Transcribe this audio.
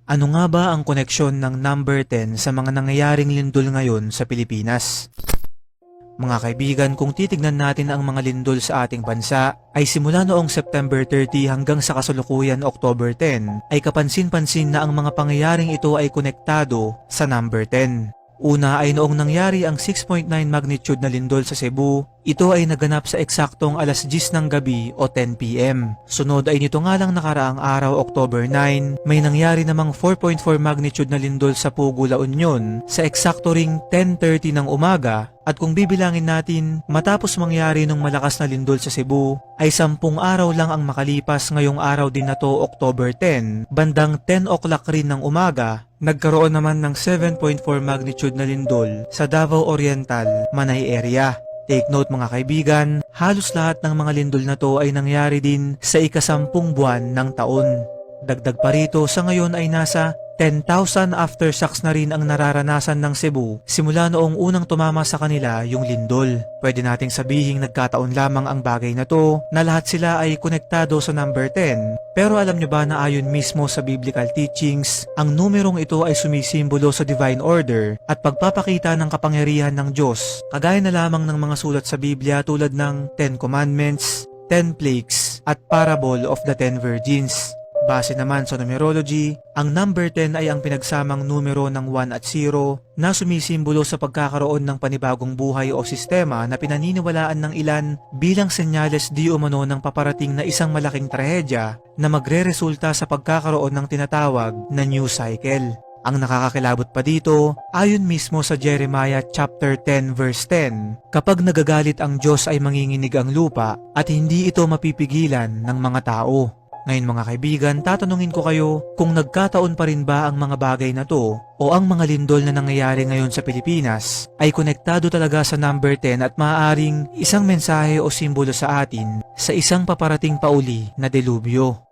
Ano nga ba ang koneksyon ng number 10 sa mga nangyayaring lindol ngayon sa Pilipinas? Mga kaibigan, kung titignan natin ang mga lindol sa ating bansa, ay simula noong September 30 hanggang sa kasalukuyan October 10, ay kapansin-pansin na ang mga pangyayaring ito ay konektado sa number 10. Una ay noong nangyari ang 6.9 magnitude na lindol sa Cebu, ito ay naganap sa eksaktong alas 10 ng gabi o 10 PM. Sunod ay nito nga lang nakaraang araw October 9, may nangyari namang 4.4 magnitude na lindol sa Pugo, La Union sa eksakto ring 10:30 ng umaga. At kung bibilangin natin, matapos mangyari nung malakas na lindol sa Cebu, ay 10 araw lang ang makalipas ngayong araw din na to October 10, bandang 10 o'clock rin ng umaga, nagkaroon naman ng 7.4 magnitude na lindol sa Davao Oriental, Manay area. Take note mga kaibigan, halos lahat ng mga lindol na to ay nangyari din sa ika-10 buwan ng taon. Dagdag pa rito, sa ngayon ay nasa 10,000 aftershocks na rin ang nararanasan ng Cebu simula noong unang tumama sa kanila yung lindol. Pwede nating sabihing nagkataon lamang ang bagay na to na lahat sila ay konektado sa number 10. Pero alam nyo ba na ayon mismo sa biblical teachings, ang numerong ito ay sumisimbolo sa divine order at pagpapakita ng kapangyarihan ng Diyos, kagaya na lamang ng mga sulat sa Biblia tulad ng 10 Commandments, 10 Plagues at Parable of the 10 Virgins. Base naman sa numerology, ang number 10 ay ang pinagsamang numero ng 1 at 0 na sumisimbolo sa pagkakaroon ng panibagong buhay o sistema na pinaniniwalaan ng ilan bilang senyales di umano ng paparating na isang malaking trahedya na magreresulta sa pagkakaroon ng tinatawag na new cycle. Ang nakakakilabot pa dito, ayon mismo sa Jeremiah chapter 10 verse 10, kapag nagagalit ang Diyos ay manginginig ang lupa at hindi ito mapipigilan ng mga tao. Ngayon mga kaibigan, tatanungin ko kayo kung nagkataon pa rin ba ang mga bagay na to o ang mga lindol na nangyayari ngayon sa Pilipinas ay konektado talaga sa number 10 at maaaring isang mensahe o simbolo sa atin sa isang paparating pauli na delubyo.